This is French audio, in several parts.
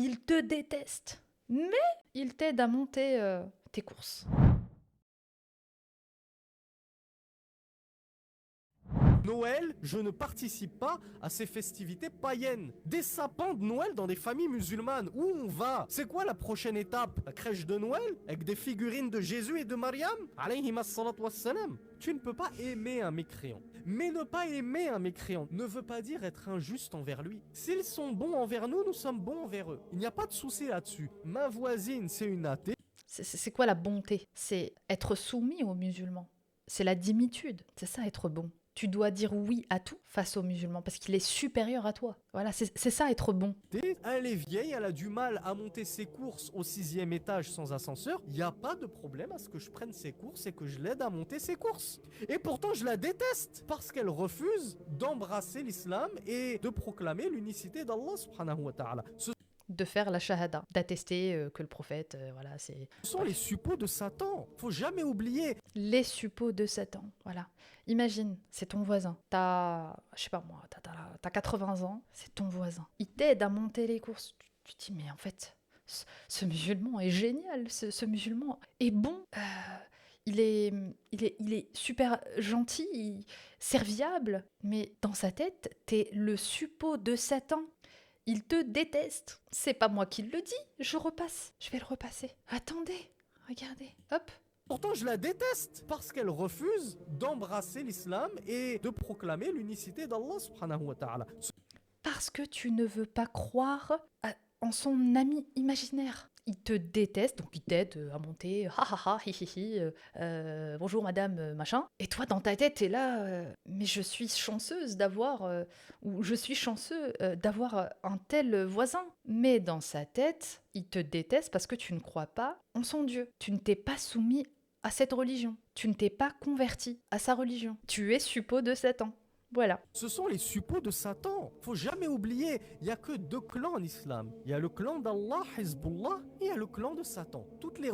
Il te déteste. Mais il t'aide à monter tes courses. Noël, je ne participe pas à ces festivités païennes. Des sapins de Noël dans des familles musulmanes. Où on va? C'est quoi la prochaine étape? La crèche de Noël? Avec des figurines de Jésus et de Mariam? Alayhim as-salatu wassalam. Tu ne peux pas aimer un mécréant. Mais ne pas aimer un mécréant ne veut pas dire être injuste envers lui. S'ils sont bons envers nous, nous sommes bons envers eux. Il n'y a pas de souci là-dessus. Ma voisine, c'est une athée. C'est quoi la bonté? C'est être soumis aux musulmans. C'est la dimitude. C'est ça être bon. Tu dois dire oui à tout face aux musulmans parce qu'il est supérieur à toi. Voilà, c'est ça être bon. Elle est vieille, elle a du mal à monter ses courses au 6e étage sans ascenseur. Il n'y a pas de problème à ce que je prenne ses courses et que je l'aide à monter ses courses. Et pourtant, je la déteste parce qu'elle refuse d'embrasser l'islam et de proclamer l'unicité d'Allah subhanahu wa ta'ala. Ce De faire la shahada, d'attester que le prophète, voilà, c'est... sont les suppôts de Satan. Faut jamais oublier. Les suppôts de Satan, voilà. Imagine, c'est ton voisin. Je sais pas moi, t'as 80 ans, c'est ton voisin. Il t'aide à monter les courses. Tu te dis, mais en fait, ce musulman est génial, ce musulman est bon. Il est super gentil, serviable, mais dans sa tête, t'es le suppôt de Satan. Il te déteste. C'est pas moi qui le dis, je repasse. Je vais le repasser. Attendez, regardez, hop. Pourtant, je la déteste parce qu'elle refuse d'embrasser l'islam et de proclamer l'unicité d'Allah subhanahu wa ta'ala. Parce que tu ne veux pas croire en son ami imaginaire. Il te déteste, donc il t'aide à monter, ha ha ha, hi hi hi, bonjour madame, machin. Et toi, dans ta tête, t'es là, mais je suis chanceuse d'avoir, ou je suis chanceux d'avoir un tel voisin. Mais dans sa tête, il te déteste parce que tu ne crois pas en son Dieu. Tu ne t'es pas soumis à cette religion. Tu ne t'es pas converti à sa religion. Tu es suppôt de Satan. Voilà. Ce sont les suppôts de Satan. Faut jamais oublier, il n'y a que 2 clans en islam. Il y a le clan d'Allah, Hezbollah, et il y a le clan de Satan. Toutes les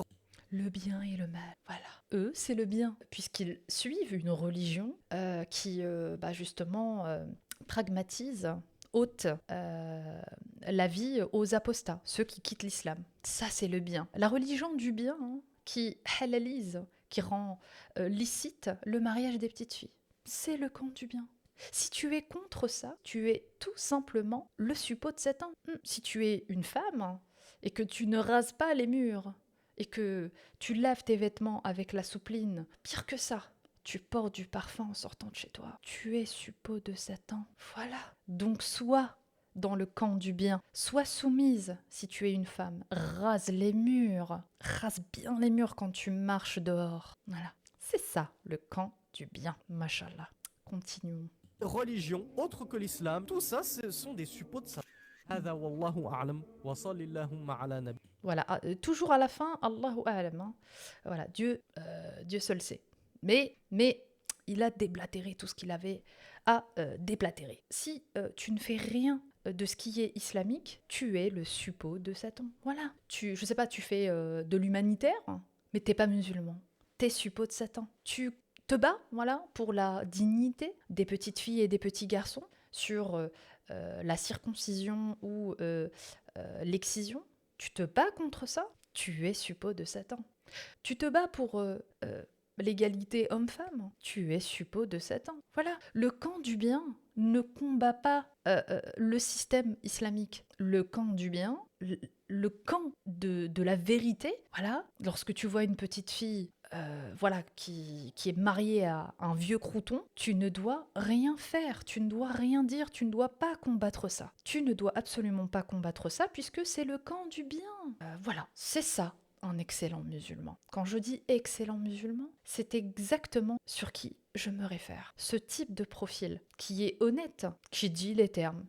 Le bien et le mal, voilà. Eux, c'est le bien, puisqu'ils suivent une religion qui, justement, pragmatise, ôte la vie aux apostats, ceux qui quittent l'islam. Ça, c'est le bien. La religion du bien, hein, qui halalise, qui rend licite le mariage des petites filles. C'est le camp du bien. Si tu es contre ça, tu es tout simplement le suppôt de Satan. Si tu es une femme et que tu ne rases pas les murs et que tu laves tes vêtements avec la soupline, pire que ça, tu portes du parfum en sortant de chez toi, tu es suppôt de Satan. Voilà. Donc sois dans le camp du bien, sois soumise si tu es une femme. Rase les murs, rase bien les murs quand tu marches dehors. Voilà. C'est ça le camp du bien, mashallah. Continuons. religions autres que l'islam, tout ça, ce sont des suppôts de Satan. هذا والله أعلم وصل اللهم على نبي. Voilà, toujours à la fin, Allahu a'lam. Hein. Voilà, Dieu seul sait. Mais il a déblatéré tout ce qu'il avait à déblatérer. Si tu ne fais rien de ce qui est islamique, tu es le suppôt de Satan. Voilà. Je sais pas, tu fais de l'humanitaire, hein, mais t'es pas musulman. T'es suppôt de Satan. Tu te bats, voilà, pour la dignité des petites filles et des petits garçons sur la circoncision ou l'excision. Tu te bats contre ça, tu es suppôt de Satan. Tu te bats pour l'égalité homme-femme, tu es suppôt de Satan. Voilà, le camp du bien ne combat pas le système islamique. Le camp du bien, le camp de la vérité, voilà, lorsque tu vois une petite fille voilà, qui est mariée à un vieux crouton, tu ne dois rien faire, tu ne dois rien dire, tu ne dois pas combattre ça. Tu ne dois absolument pas combattre ça puisque c'est le camp du bien. Voilà, c'est ça un excellent musulman. Quand je dis excellent musulman, c'est exactement sur qui je me réfère. Ce type de profil qui est honnête, qui dit les termes.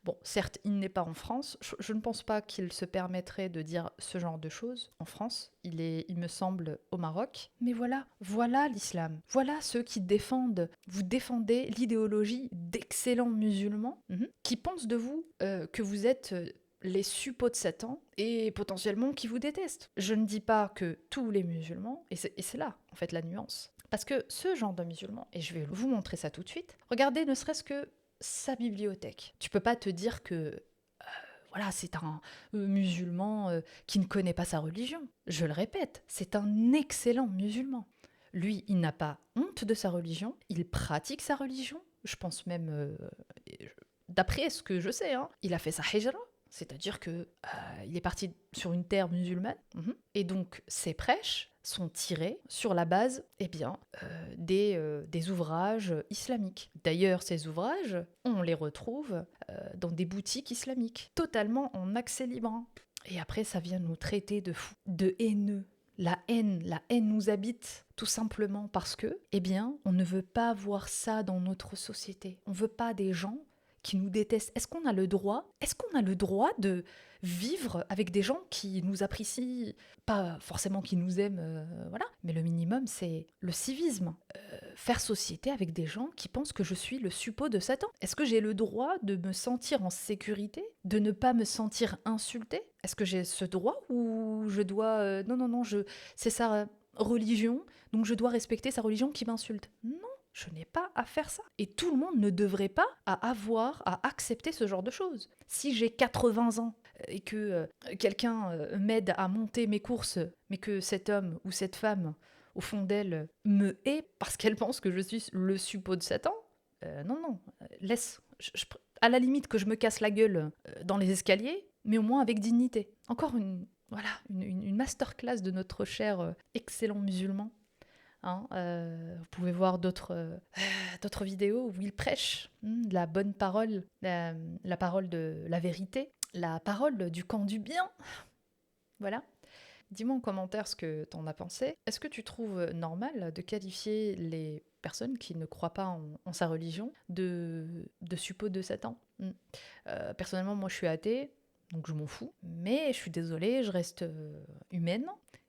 Bon, certes, il n'est pas en France. Je ne pense pas qu'il se permettrait de dire ce genre de choses en France. Il me semble, au Maroc. Mais voilà l'islam. Voilà ceux qui défendent. Vous défendez l'idéologie d'excellents musulmans qui pensent de vous que vous êtes les suppôts de Satan et potentiellement qui vous détestent. Je ne dis pas que tous les musulmans, et c'est là en fait la nuance. Parce que ce genre de musulman, et je vais vous montrer ça tout de suite, regardez ne serait-ce que sa bibliothèque. Tu peux pas te dire que voilà, c'est un musulman qui ne connaît pas sa religion. Je le répète, c'est un excellent musulman. Lui, il n'a pas honte de sa religion, il pratique sa religion. Je pense même, d'après ce que je sais, hein, il a fait sa hijra, c'est-à-dire que il est parti sur une terre musulmane, et donc ses prêches sont tirés sur la base des ouvrages islamiques. D'ailleurs, ces ouvrages, on les retrouve dans des boutiques islamiques, totalement en accès libre. Et après, ça vient nous traiter de fous, de haineux. La haine nous habite tout simplement parce que, on ne veut pas voir ça dans notre société. On veut pas des gens qui nous détestent. Est-ce qu'on a le droit de vivre avec des gens qui nous apprécient, pas forcément qui nous aiment, voilà, mais le minimum, c'est le civisme. Faire société avec des gens qui pensent que je suis le suppôt de Satan. Est-ce que j'ai le droit de me sentir en sécurité, de ne pas me sentir insultée? Est-ce que j'ai ce droit ou je dois... non, c'est sa religion, donc je dois respecter sa religion qui m'insulte. Non, je n'ai pas à faire ça. Et tout le monde ne devrait pas avoir à accepter ce genre de choses. Si j'ai 80 ans et que quelqu'un m'aide à monter mes courses, mais que cet homme ou cette femme, au fond d'elle, me hait parce qu'elle pense que je suis le suppôt de Satan, non, laisse. À la limite que je me casse la gueule dans les escaliers, mais au moins avec dignité. Encore une masterclass de notre cher excellent musulman. Hein, vous pouvez voir d'autres vidéos où il prêche la bonne parole, la parole de la vérité, la parole du camp du bien. Voilà. Dis-moi en commentaire ce que t'en as pensé. Est-ce que tu trouves normal de qualifier les personnes qui ne croient pas en sa religion de suppôts de Satan? Personnellement, moi je suis athée, donc je m'en fous. Mais je suis désolée, je reste humaine.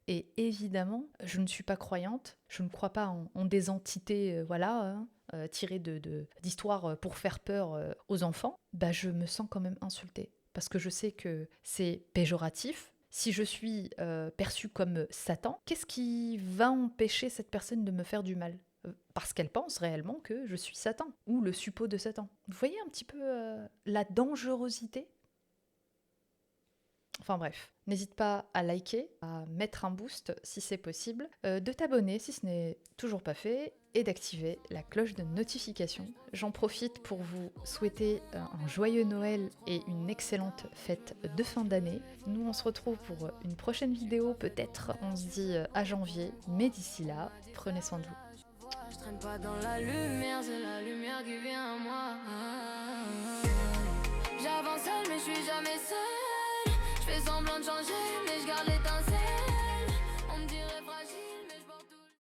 Et évidemment, je ne suis pas croyante, je ne crois pas en des entités tirées d'histoires pour faire peur aux enfants. Je me sens quand même insultée, parce que je sais que c'est péjoratif. Si je suis perçue comme Satan, qu'est-ce qui va empêcher cette personne de me faire du mal? Parce qu'elle pense réellement que je suis Satan, ou le suppôt de Satan. Vous voyez un petit peu la dangerosité? Enfin bref, n'hésite pas à liker, à mettre un boost si c'est possible, de t'abonner si ce n'est toujours pas fait et d'activer la cloche de notification. J'en profite pour vous souhaiter un joyeux Noël et une excellente fête de fin d'année. Nous on se retrouve pour une prochaine vidéo, peut-être on se dit à janvier, mais d'ici là, prenez soin de vous. Je traîne pas dans la lumière, c'est la lumière qui vient à moi. J'avance seule mais je suis jamais seule. Je fais semblant de changer, mais je garde les